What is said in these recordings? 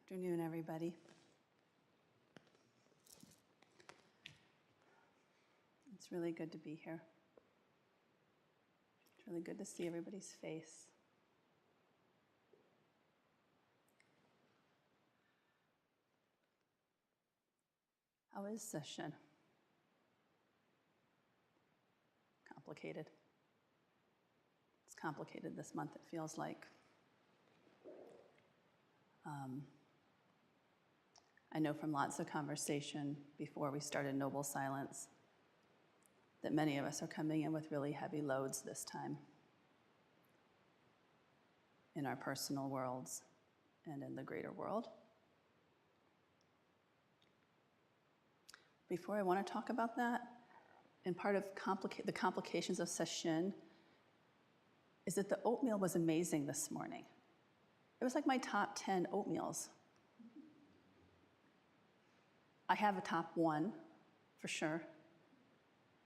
Afternoon, everybody. It's really good to be here. It's really good to see everybody's face. How is session? Complicated. It's complicated this month, it feels like. I know from lots of conversation before we started Noble Silence that many of us are coming in with really heavy loads this time in our personal worlds and in the greater world. Before I want to talk about that, and part of the complications of session is that the oatmeal was amazing this morning. It was like my top 10 oatmeals. I have a top one, for sure.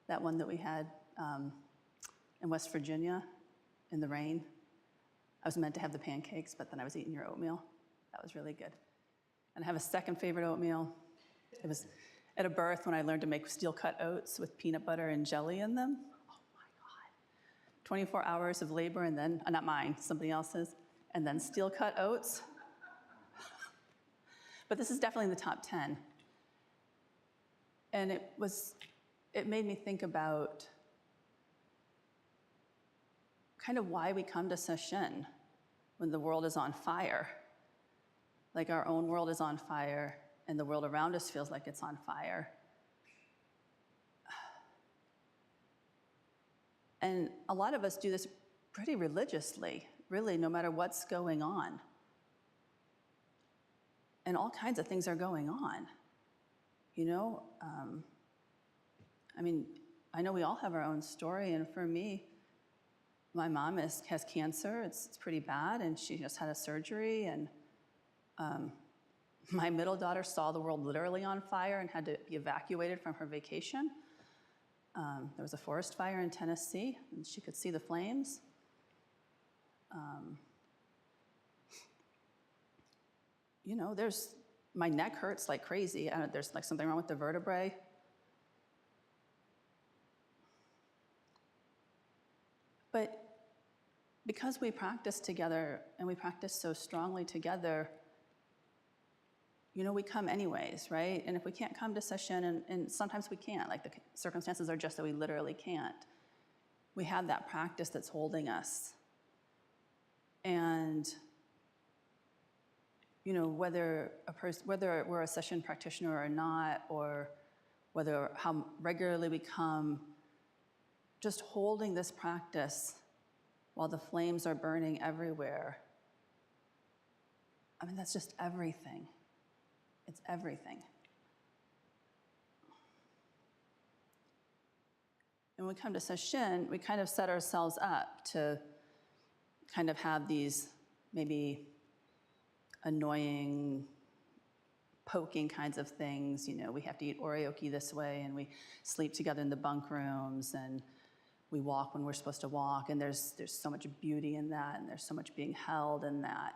That one that we had in West Virginia in the rain. I was meant to have the pancakes, but then I was eating your oatmeal. That was really good. And I have a second favorite oatmeal. It was at a birth when I learned to make steel-cut oats with peanut butter and jelly in them. Oh my God. 24 hours of labor and then, not mine, somebody else's, and then steel-cut oats. But this is definitely in the top 10. And it made me think about kind of why we come to session when the world is on fire. Like our own world is on fire and the world around us feels like it's on fire. And a lot of us do this pretty religiously, really, no matter what's going on. And all kinds of things are going on. You know, I know we all have our own story, and for me, my mom has cancer. It's pretty bad, and she just had a surgery, and my middle daughter saw the world literally on fire and had to be evacuated from her vacation. There was a forest fire in Tennessee, and she could see the flames. You know, my neck hurts like crazy. There's like something wrong with the vertebrae. But because we practice together and we practice so strongly together, you know, we come anyways, right? And if we can't come to session, and sometimes we can't, like the circumstances are just that we literally can't, we have that practice that's holding us. And you know, whether we're a session practitioner or not, or how regularly we come, just holding this practice while the flames are burning everywhere. I mean, that's just everything. It's everything. And when we come to session, we kind of set ourselves up to kind of have these maybe annoying, poking kinds of things. You know, we have to eat oryoki this way, and we sleep together in the bunk rooms, and we walk when we're supposed to walk, and there's so much beauty in that, and there's so much being held in that.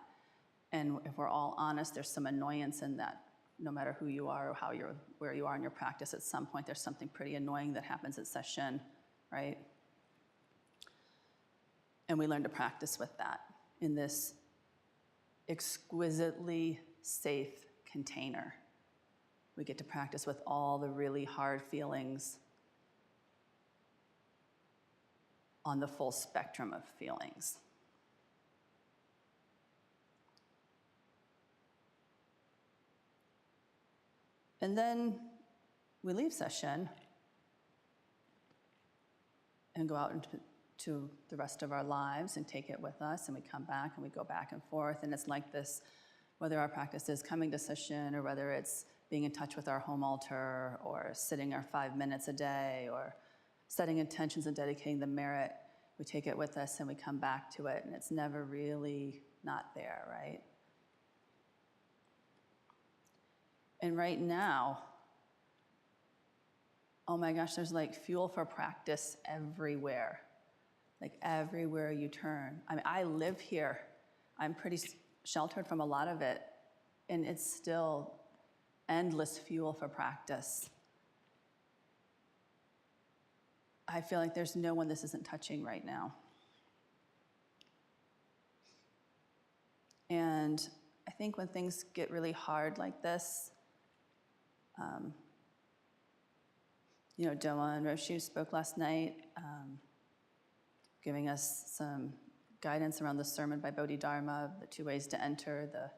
And if we're all honest, there's some annoyance in that. No matter who you are or where you are in your practice, at some point there's something pretty annoying that happens at session, right? And we learn to practice with that in this exquisitely safe container. We get to practice with all the really hard feelings on the full spectrum of feelings. And then we leave session and go out into the rest of our lives and take it with us, and we come back and we go back and forth, and it's like this, whether our practice is coming to session or whether it's being in touch with our home altar or sitting our 5 minutes a day or setting intentions and dedicating the merit, we take it with us and we come back to it, and it's never really not there, right? And right now, oh my gosh, there's like fuel for practice everywhere. Like everywhere you turn. I mean, I live here. I'm pretty sheltered from a lot of it. and it's still endless fuel for practice. I feel like there's no one this isn't touching right now. And I think when things get really hard like this, Doa and Roshi spoke last night, giving us some guidance around the sermon by Bodhidharma, the 2 ways to enter, the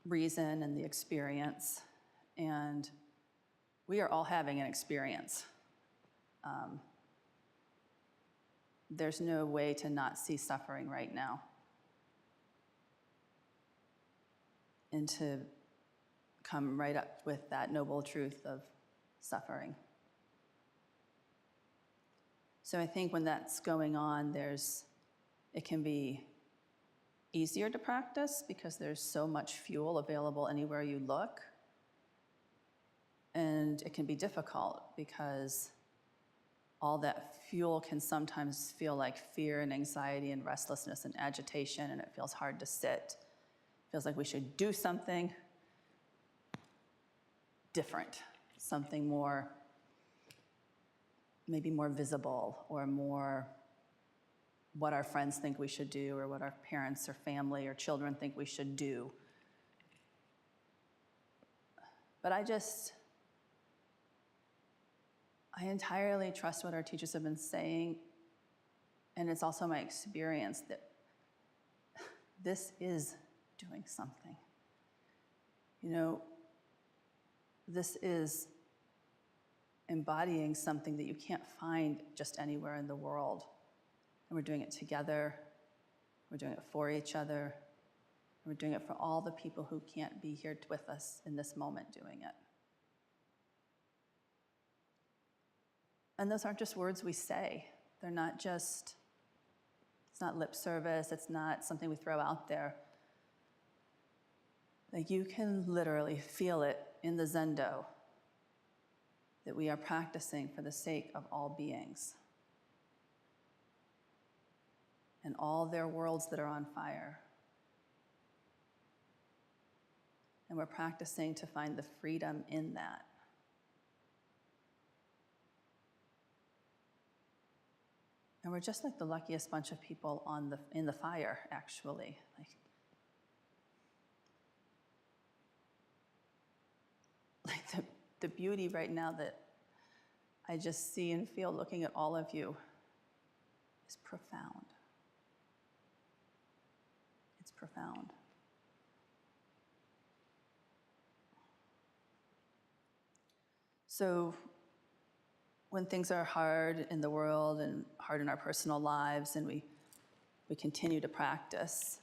reason and the experience. And we are all having an experience. There's no way to not see suffering right now. And to come right up with that noble truth of suffering. So I think when that's going on, it can be easier to practice because there's so much fuel available anywhere you look. And it can be difficult because all that fuel can sometimes feel like fear and anxiety and restlessness and agitation, and it feels hard to sit. It feels like we should do something different, something more, maybe more visible, or more what our friends think we should do, or what our parents or family or children think we should do. But I entirely trust what our teachers have been saying, and it's also my experience that this is doing something. This is embodying something that you can't find just anywhere in the world. And we're doing it together, we're doing it for each other, and we're doing it for all the people who can't be here with us in this moment doing it. And those aren't just words we say. They're not just, it's not lip service, it's not something we throw out there. Like, you can literally feel it in the Zendo that we are practicing for the sake of all beings and all their worlds that are on fire. And we're practicing to find the freedom in that. And we're just like the luckiest bunch of people in the fire, actually. Like the beauty right now that I just see and feel looking at all of you is profound. It's profound. So when things are hard in the world and hard in our personal lives, and we continue to practice,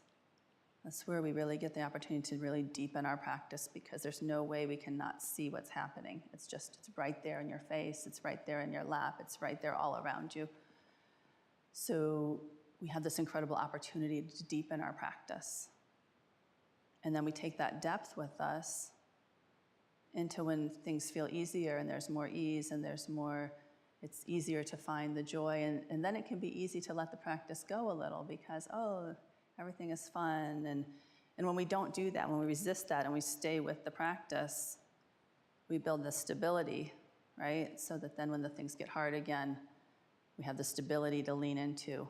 that's where we really get the opportunity to really deepen our practice, because there's no way we can not see what's happening. It's right there in your face, it's right there in your lap, it's right there all around you. So we have this incredible opportunity to deepen our practice. And then we take that depth with us into when things feel easier and there's more ease and it's easier to find the joy. And then it can be easy to let the practice go a little because, everything is fun. And when we don't do that, when we resist that and we stay with the practice, we build the stability, right? So that then when the things get hard again, we have the stability to lean into.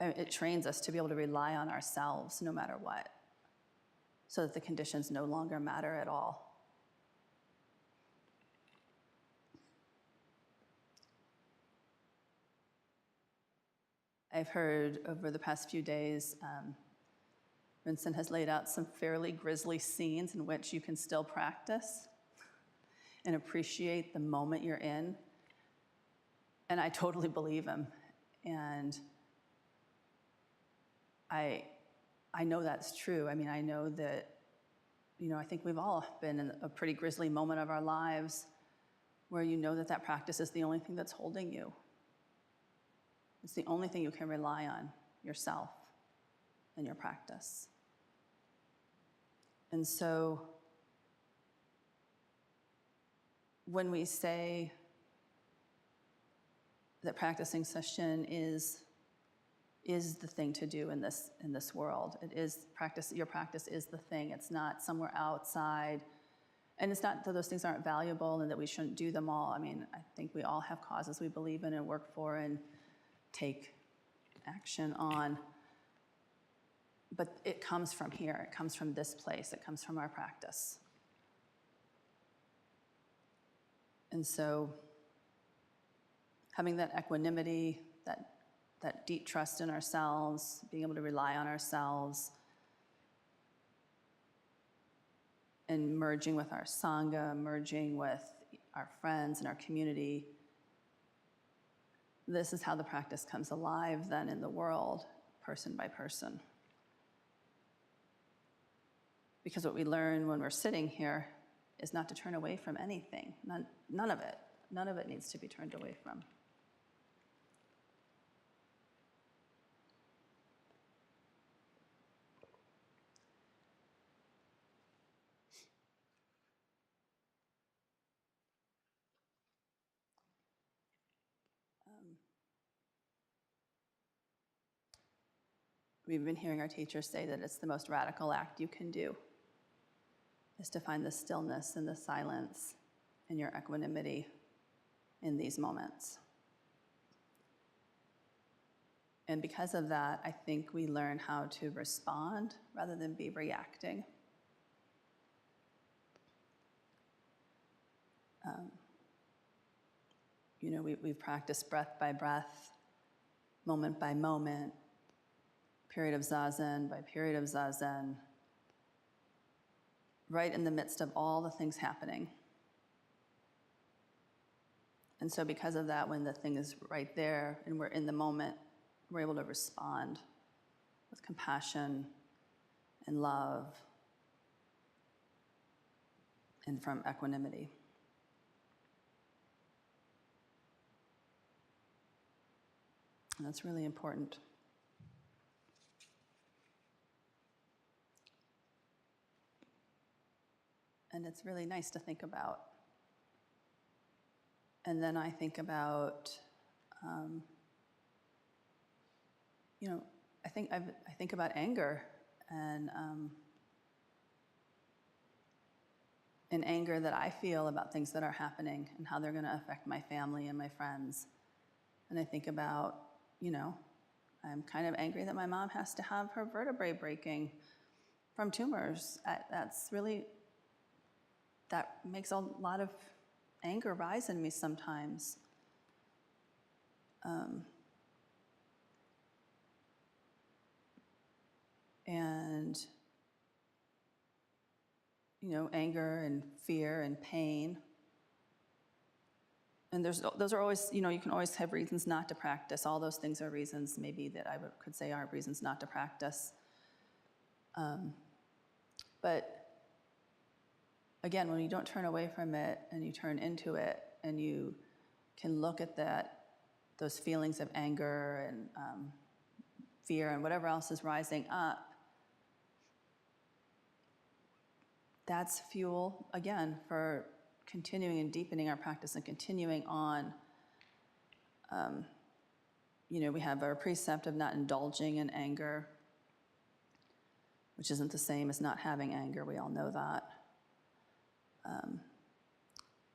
It trains us to be able to rely on ourselves no matter what, so that the conditions no longer matter at all. I've heard over the past few days, Vincent has laid out some fairly grisly scenes in which you can still practice and appreciate the moment you're in. And I totally believe him. And I know that's true. I mean, I know that, I think we've all been in a pretty grisly moment of our lives where you know that practice is the only thing that's holding you. It's the only thing you can rely on, yourself and your practice. And so when we say that practicing session is is the thing to do in this world. It is practice. Your practice is the thing. It's not somewhere outside. And it's not that those things aren't valuable and that we shouldn't do them all. I mean, I think we all have causes we believe in and work for and take action on. But it comes from here. It comes from this place. It comes from our practice. And so having that equanimity, that deep trust in ourselves, being able to rely on ourselves, and merging with our Sangha, merging with our friends and our community. This is how the practice comes alive then in the world, person by person. Because what we learn when we're sitting here is not to turn away from anything, none of it. None of it needs to be turned away from. We've been hearing our teachers say that it's the most radical act you can do, is to find the stillness and the silence and your equanimity in these moments. And because of that, I think we learn how to respond rather than be reacting. We've practiced breath by breath, moment by moment, period of zazen by period of zazen, right in the midst of all the things happening. And so because of that, when the thing is right there and we're in the moment, we're able to respond with compassion and love and from equanimity. And that's really important. And it's really nice to think about. And then I think about, I think about anger and anger that I feel about things that are happening and how they're going to affect my family and my friends. And I think about, I'm kind of angry that my mom has to have her vertebrae breaking from tumors. That makes a lot of anger rise in me sometimes. Anger and fear and pain. And those are always, you can always have reasons not to practice. All those things are reasons maybe that I could say are reasons not to practice. But again, when you don't turn away from it and you turn into it and you can look at those feelings of anger and fear and whatever else is rising up, that's fuel, again, for continuing and deepening our practice and continuing on. We have our precept of not indulging in anger, which isn't the same as not having anger. We all know that.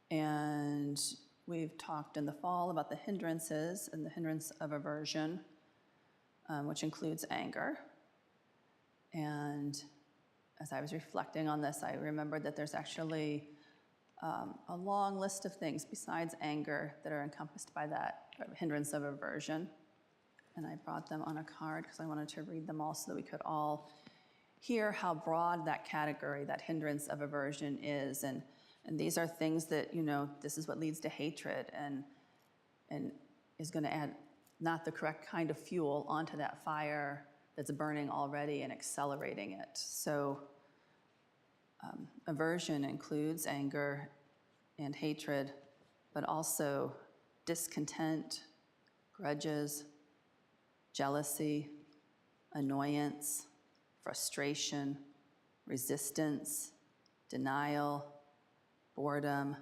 And we've talked in the fall about the hindrances and the hindrance of aversion, which includes anger. And as I was reflecting on this, I remembered that there's actually a long list of things besides anger that are encompassed by that hindrance of aversion. And I brought them on a card because I wanted to read them all so that we could all hear how broad that category, that hindrance of aversion is. And these are things that, this is what leads to hatred and is going to add not the correct kind of fuel onto that fire that's burning already and accelerating it. So aversion includes anger and hatred, but also discontent, grudges, jealousy, annoyance, frustration, resistance, denial, boredom,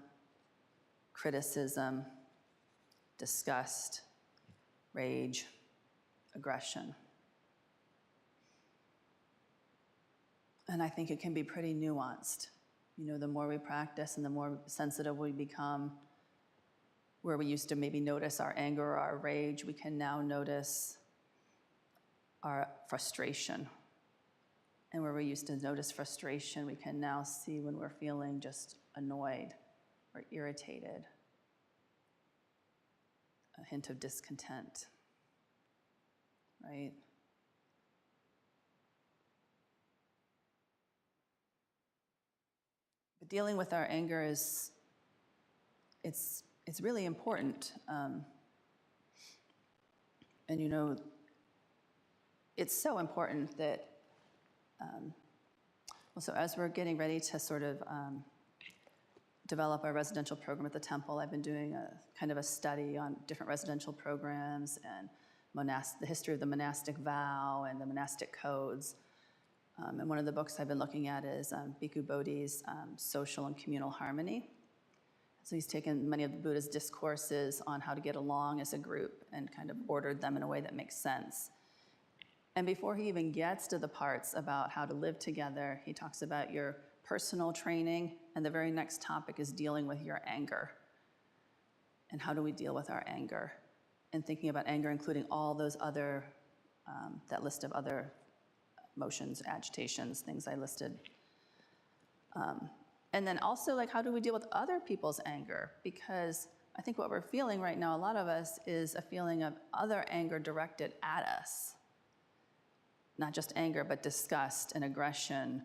criticism, disgust, rage, aggression. And I think it can be pretty nuanced. You know, the more we practice and the more sensitive we become, where we used to maybe notice our anger or our rage, we can now notice our frustration. And where we used to notice frustration, we can now see when we're feeling just annoyed or irritated, a hint of discontent, right? But dealing with our anger it's really important. And you know, it's so important that, so as we're getting ready to sort of develop our residential program at the temple, I've been doing a kind of a study on different residential programs and the history of the monastic vow and the monastic codes. And one of the books I've been looking at is Bhikkhu Bodhi's Social and Communal Harmony. So he's taken many of the Buddha's discourses on how to get along as a group and kind of ordered them in a way that makes sense. And before he even gets to the parts about how to live together, he talks about your personal training, and the very next topic is dealing with your anger. And how do we deal with our anger? And thinking about anger, including all those other, that list of other emotions, agitations, things I listed. And then also, like, how do we deal with other people's anger? Because I think what we're feeling right now, a lot of us, is a feeling of other anger directed at us. Not just anger, but disgust and aggression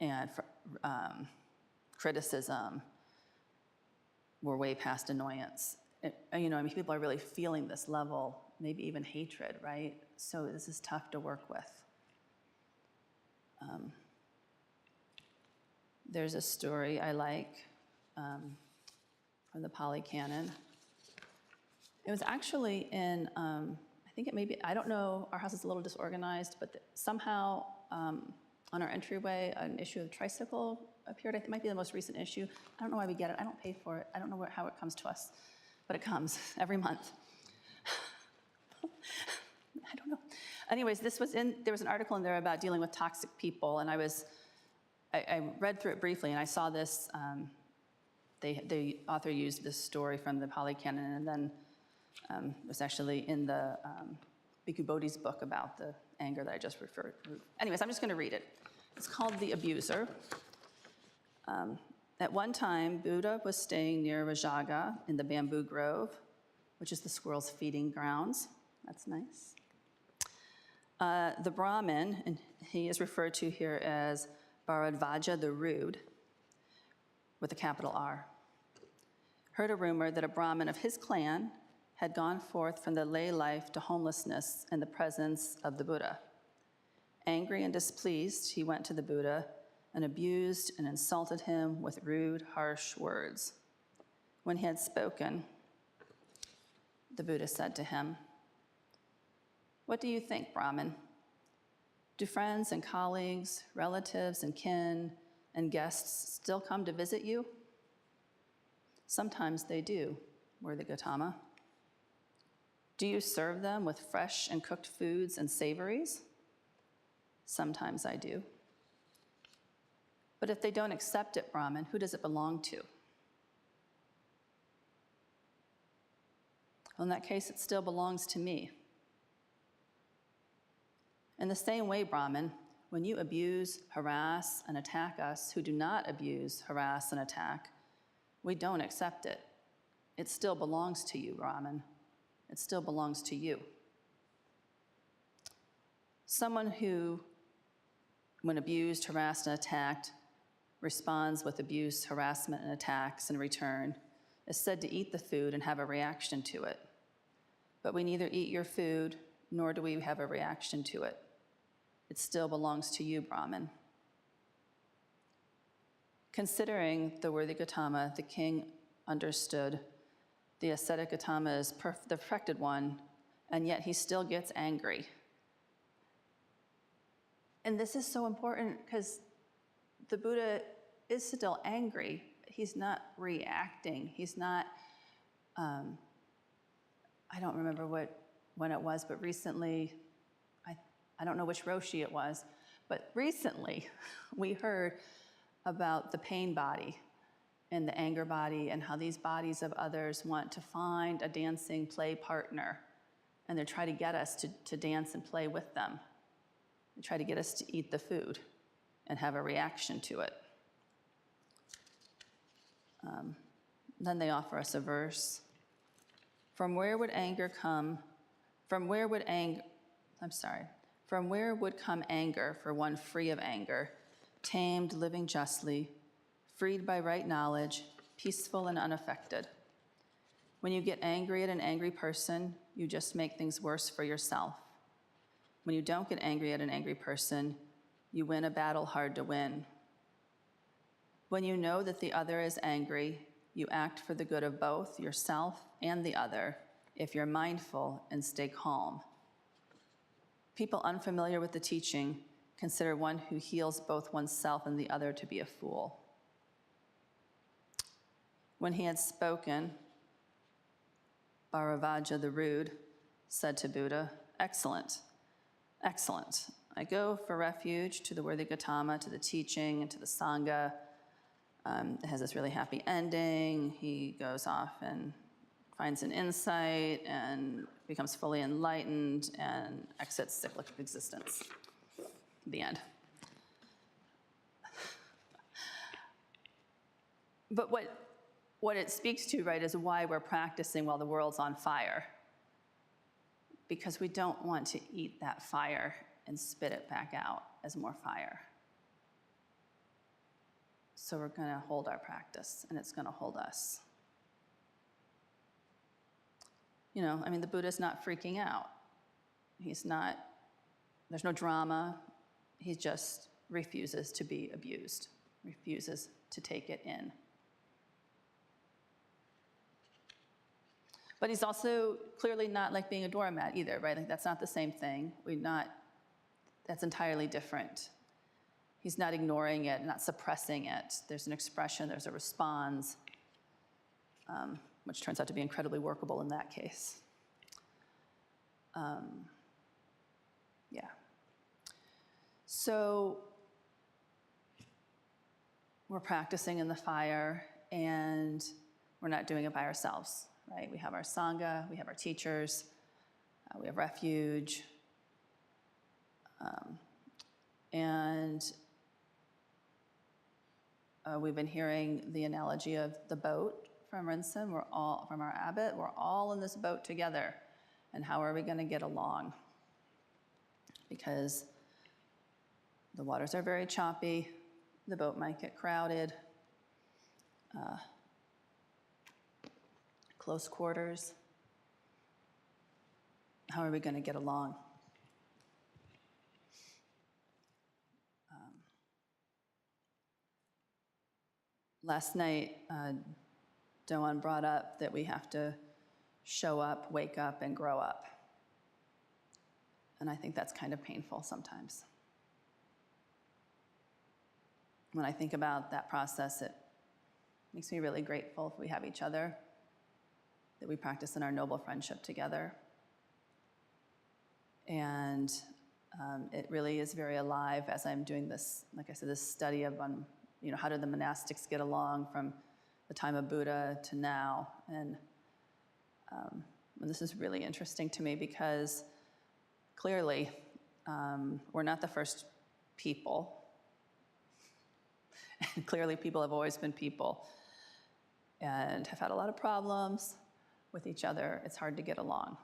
and criticism. We're way past annoyance. You know, I mean, people are really feeling this level, maybe even hatred, right? So this is tough to work with. There's a story I like from the Pali Canon. It was actually in, I think it may be, I don't know, our house is a little disorganized, but somehow on our entryway, an issue of tricycle appeared. I think it might be the most recent issue. I don't know why we get it. I don't pay for it. I don't know how it comes to us, but it comes every month. I don't know. Anyways, there was an article in there about dealing with toxic people, and I read through it briefly, and I saw this, the author used this story from the Pali Canon, and then it was actually in the Bhikkhu Bodhi's book about the anger that I just referred to. Anyways, I'm just going to read it. It's called The Abuser. At one time, Buddha was staying near Rajaga in the bamboo grove, which is the squirrels' feeding grounds. That's nice. The Brahmin, and he is referred to here as Bharadvaja the Rude, with a capital R, heard a rumor that a Brahmin of his clan had gone forth from the lay life to homelessness in the presence of the Buddha. Angry and displeased, he went to the Buddha and abused and insulted him with rude, harsh words. When he had spoken, the Buddha said to him, "What do you think, Brahmin? Do friends and colleagues, relatives and kin and guests still come to visit you?" "Sometimes they do, worthy Gautama." "Do you serve them with fresh and cooked foods and savories?" "Sometimes I do." "But if they don't accept it, Brahmin, who does it belong to?" "Well, in that case, it still belongs to me." "In the same way, Brahmin, when you abuse, harass, and attack us who do not abuse, harass, and attack, we don't accept it. It still belongs to you, Brahmin. It still belongs to you." Someone who, when abused, harassed, and attacked, responds with abuse, harassment, and attacks in return, is said to eat the food and have a reaction to it. But we neither eat your food, nor do we have a reaction to it. It still belongs to you, Brahmin. Considering the worthy Gautama, the king understood the ascetic Gautama is the perfected one, and yet he still gets angry. And this is so important because the Buddha is still angry. He's not reacting. He's not, I don't remember when it was, but recently, I don't know which Roshi it was, But recently, we heard about the pain body and the anger body and how these bodies of others want to find a dancing play partner. And they try to get us to dance and play with them. They try to get us to eat the food and have a reaction to it. Then they offer us a verse. From where would come anger for one free of anger, tamed, living justly, freed by right knowledge, peaceful and unaffected? When you get angry at an angry person, you just make things worse for yourself. When you don't get angry at an angry person, you win a battle hard to win. When you know that the other is angry, you act for the good of both yourself and the other if you're mindful and stay calm. People unfamiliar with the teaching consider one who heals both oneself and the other to be a fool. When he had spoken, Bharavaja the rude said to Buddha, "Excellent, excellent. I go for refuge to the worthy Gautama, to the teaching, and to the Sangha." It has this really happy ending. He goes off and finds an insight and becomes fully enlightened and exits cyclic existence. The end. But what it speaks to, right, is why we're practicing while the world's on fire. Because we don't want to eat that fire and spit it back out as more fire. So we're going to hold our practice, and it's going to hold us. You know, I mean, the Buddha's not freaking out. He's not, there's no drama. He just refuses to be abused, refuses to take it in. But he's also clearly not like being a doormat either, right? Like that's not the same thing. That's entirely different. He's not ignoring it, not suppressing it. There's an expression, there's a response, which turns out to be incredibly workable in that case. Yeah. So we're practicing in the fire, and we're not doing it by ourselves, right? We have our Sangha, we have our teachers, we have refuge, and we've been hearing the analogy of the boat from Rinsen. From our abbot, we're all in this boat together. And how are we going to get along? Because the waters are very choppy, the boat might get crowded, close quarters. How are we going to get along? Last night, Doan brought up that we have to show up, wake up, and grow up. And I think that's kind of painful sometimes. When I think about that process, it makes me really grateful if we have each other, that we practice in our noble friendship together. And it really is very alive as I'm doing this, like I said, this study of how did the monastics get along from the time of Buddha to now. And this is really interesting to me because clearly we're not the first people. And clearly people have always been people and have had a lot of problems with each other. It's hard to get along.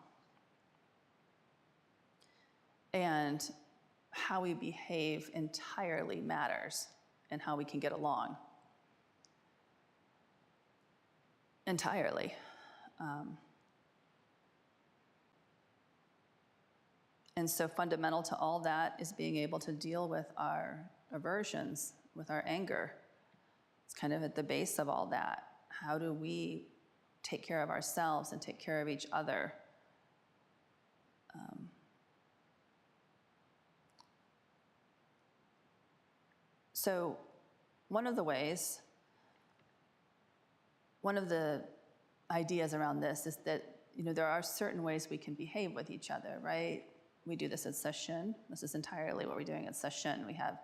And how we behave entirely matters in how we can get along. Entirely. And so fundamental to all that is being able to deal with our aversions, with our anger. It's kind of at the base of all that. How do we take care of ourselves and take care of each other? So one of the ideas around this is that, there are certain ways we can behave with each other, right? we do this at session. This is entirely what we're doing at session. We have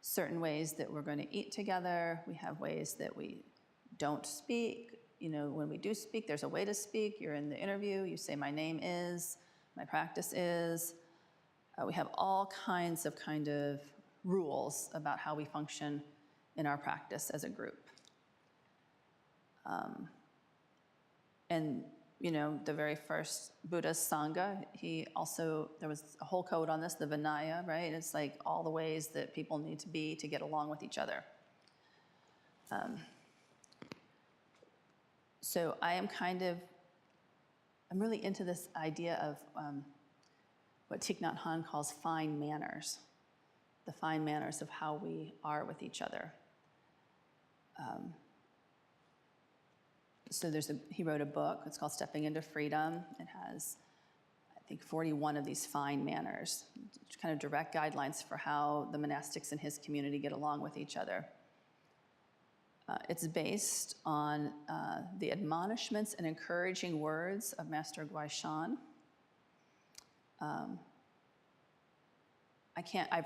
certain ways that we're going to eat together. We have ways that we don't speak. You know, when we do speak, there's a way to speak. You're in the interview, you say, my name is, my practice is. We have all kinds of rules about how we function in our practice as a group. And you know, the very first Buddhist Sangha, there was a whole code on this, the Vinaya, right? It's like all the ways that people need to be to get along with each other. So I'm really into this idea of what Thich Nhat Hanh calls fine manners, the fine manners of how we are with each other. So he wrote a book, it's called Stepping into Freedom. It has, I think, 41 of these fine manners, kind of direct guidelines for how the monastics in his community get along with each other. It's based on the admonishments and encouraging words of Master Guaishan. I've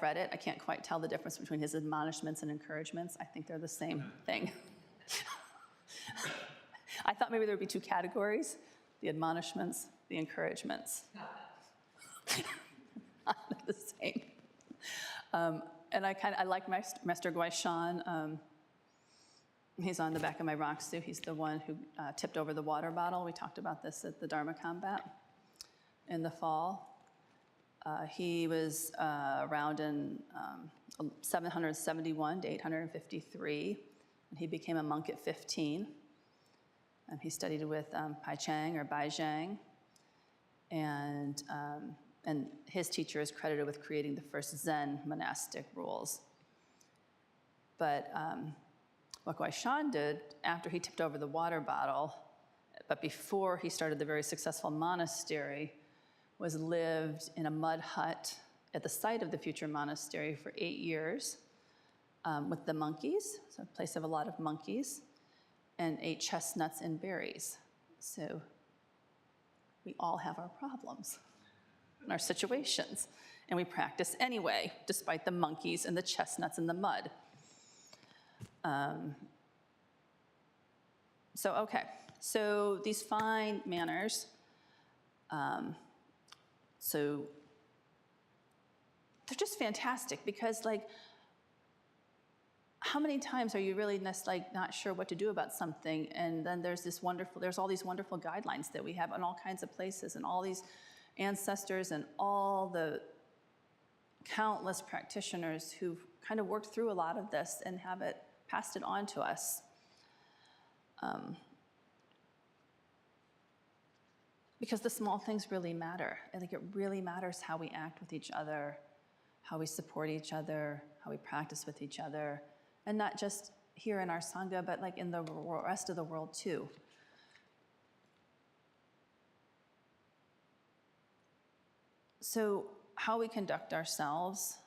read it, I can't quite tell the difference between his admonishments and encouragements. I think they're the same thing. I thought maybe there would be two categories, the admonishments, the encouragements. Not the same. And I like Master Guaishan. He's on the back of my Roxu. He's the one who tipped over the water bottle. We talked about this at the Dharma combat in the fall. He was around in 771 to 853, and he became a monk at 15. And he studied with Pai Chang or Bai Zhang, and his teacher is credited with creating the first Zen monastic rules. But what Guaishan did after he tipped over the water bottle, but before he started the very successful monastery, was lived in a mud hut at the site of the future monastery for 8 years with the monkeys, so a place of a lot of monkeys, and ate chestnuts and berries. So we all have our problems and our situations, and we practice anyway, despite the monkeys and the chestnuts and the mud. So these fine manners, so they're just fantastic because, like, how many times are you really not sure what to do about something, and then there's all these wonderful guidelines that we have in all kinds of places, and all these ancestors and all the countless practitioners who've kind of worked through a lot of this and have passed it on to us. Because the small things really matter. I think it really matters how we act with each other, how we support each other, how we practice with each other, and not just here in our Sangha, but like in the rest of the world too. So how we conduct ourselves,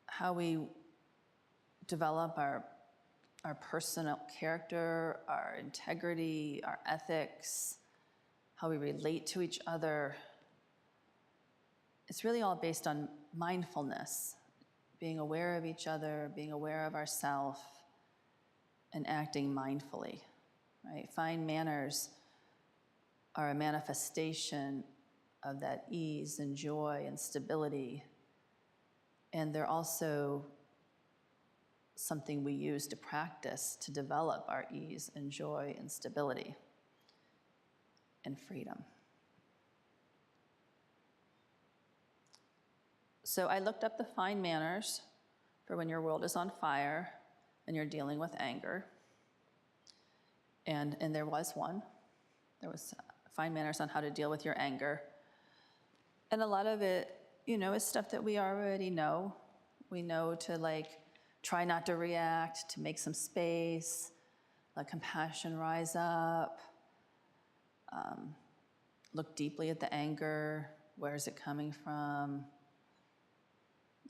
how we develop our personal character, our integrity, our ethics, how we relate to each other, it's really all based on mindfulness, being aware of each other, being aware of ourselves, and acting mindfully, right? Fine manners are a manifestation of that ease and joy and stability, and they're also something we use to practice to develop our ease and joy and stability and freedom. So I looked up the fine manners for when your world is on fire and you're dealing with anger. And there was one. There was fine manners on how to deal with your anger. And a lot of it, is stuff that we already know. We know to try not to react, to make some space, let compassion rise up, look deeply at the anger. Where is it coming from?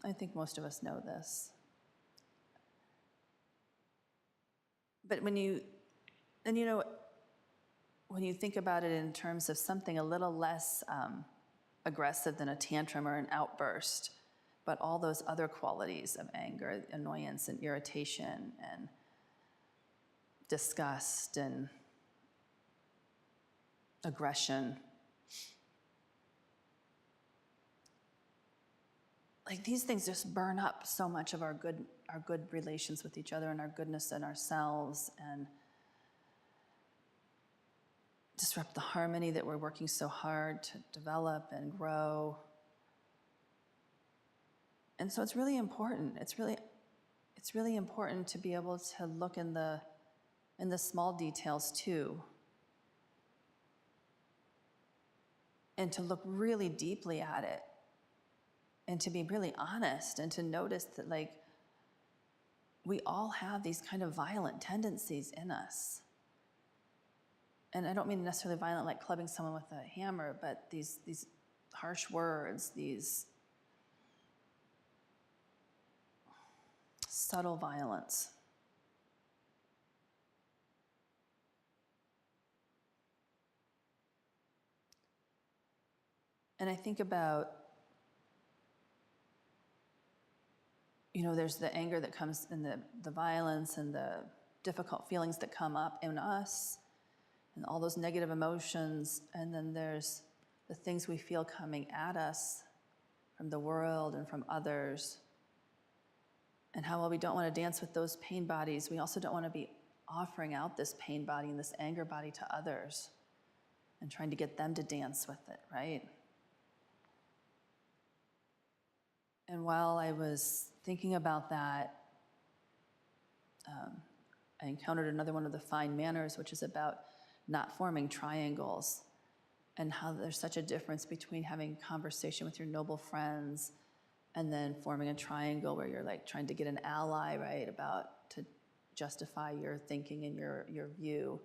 I think most of us know this. But when you think about it in terms of something a little less aggressive than a tantrum or an outburst, but all those other qualities of anger, annoyance and irritation and disgust and aggression. Like these things just burn up so much of our good relations with each other and our goodness in ourselves, and disrupt the harmony that we're working so hard to develop and grow. And so it's really important. It's really important to be able to look in the small details too, and to look really deeply at it, and to be really honest, and to notice that, like, we all have these kind of violent tendencies in us. And I don't mean necessarily violent like clubbing someone with a hammer, but these harsh words, these subtle violence. And I think about, there's the anger that comes in the violence and the difficult feelings that come up in us and all those negative emotions. And then there's the things we feel coming at us from the world and from others. And how, while we don't want to dance with those pain bodies, we also don't want to be offering out this pain body and this anger body to others and trying to get them to dance with it, right? And while I was thinking about that, I encountered another one of the fine manners, which is about not forming triangles, and how there's such a difference between having conversation with your noble friends and then forming a triangle where you're like trying to get an ally, right, about to justify your thinking and your view.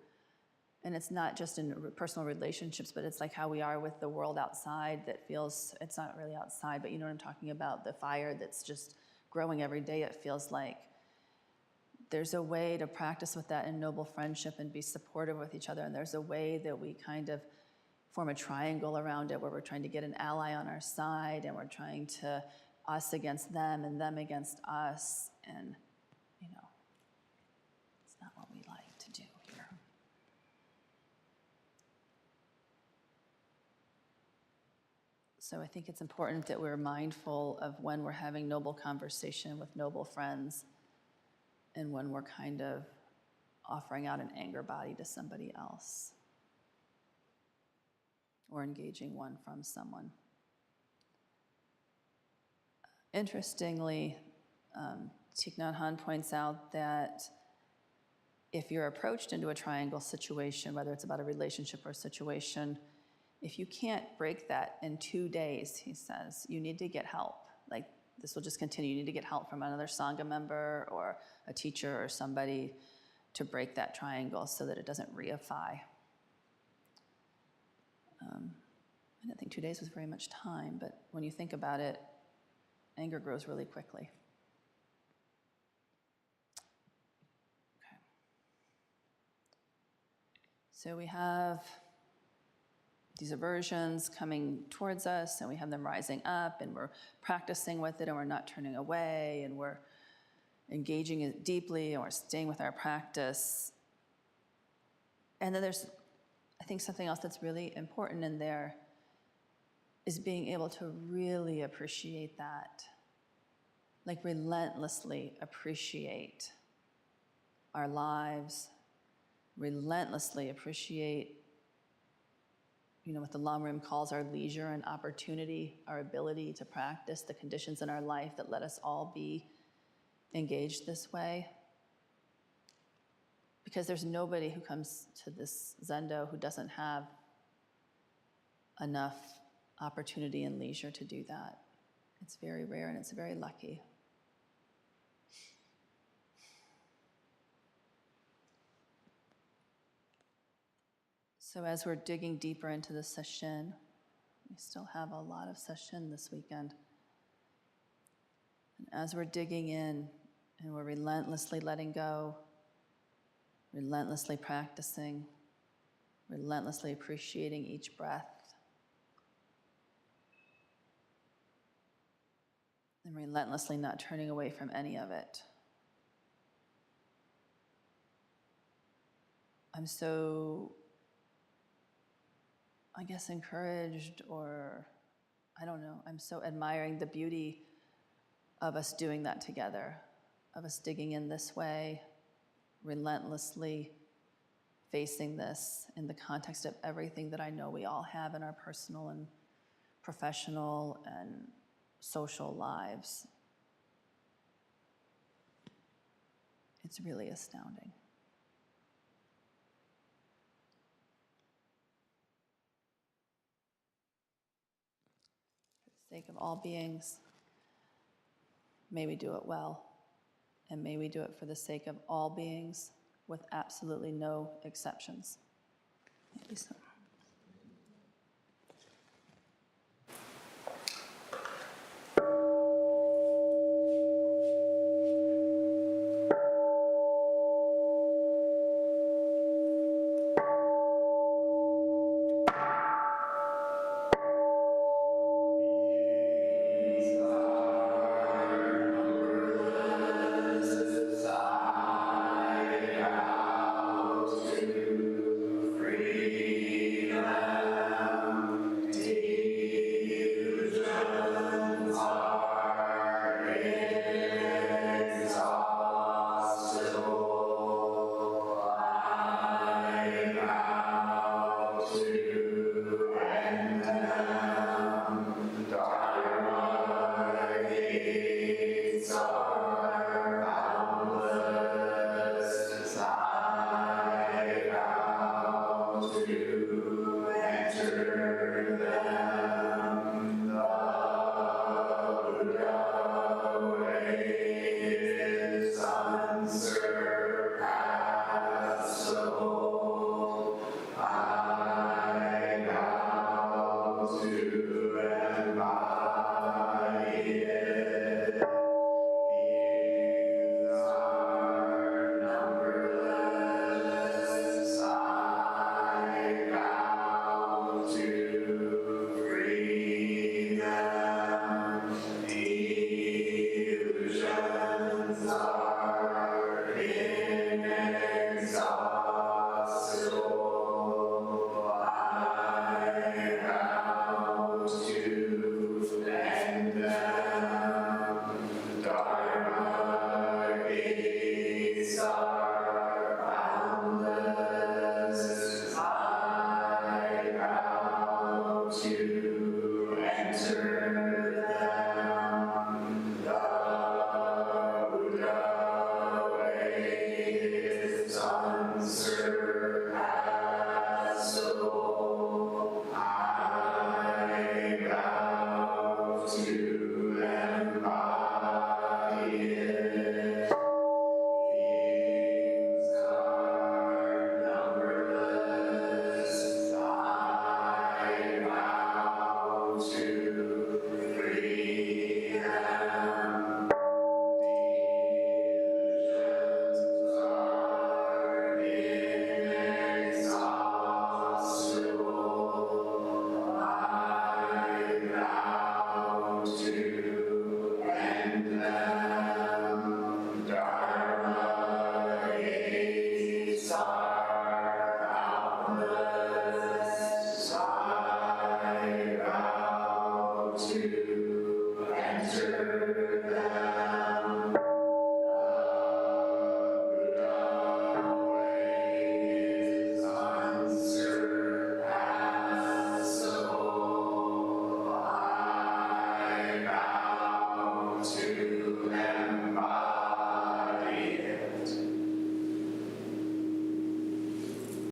And it's not just in personal relationships, but it's like how we are with the world outside that feels, it's not really outside, but you know what I'm talking about, the fire that's just growing every day. It feels like there's a way to practice with that in noble friendship and be supportive with each other. And there's a way that we kind of form a triangle around it where we're trying to get an ally on our side, and we're trying to us against them and them against us. And, it's not what we like to do here. So I think it's important that we're mindful of when we're having noble conversation with noble friends and when we're kind of offering out an anger body to somebody else or engaging one from someone. Interestingly, Thich Nhat Hanh points out that if you're approached into a triangle situation, whether it's about a relationship or a situation, if you can't break that in 2 days, he says, you need to get help. Like, this will just continue. You need to get help from another Sangha member or a teacher or somebody to break that triangle so that it doesn't reify. I didn't think 2 days was very much time, but when you think about it, anger grows really quickly. Okay. So we have these aversions coming towards us, and we have them rising up, and we're practicing with it, and we're not turning away, and we're engaging it deeply, and we're staying with our practice. And then there's, I think, something else that's really important in there is being able to really appreciate that, like relentlessly appreciate our lives, relentlessly appreciate what the Lamrim calls our leisure and opportunity, our ability to practice, the conditions in our life that let us all be engaged this way. Because there's nobody who comes to this Zendo who doesn't have enough opportunity and leisure to do that. It's very rare and it's very lucky. So as we're digging deeper into the session, we still have a lot of session this weekend. And as we're digging in and we're relentlessly letting go, relentlessly practicing, relentlessly appreciating each breath, and relentlessly not turning away from any of it. I'm so, I guess, encouraged, or I don't know, I'm so admiring the beauty of us doing that together, of us digging in this way, relentlessly facing this in the context of everything that I know we all have in our personal and professional and social lives. It's really astounding. For the sake of all beings, may we do it well, and may we do it for the sake of all beings with absolutely no exceptions. Thank you so much.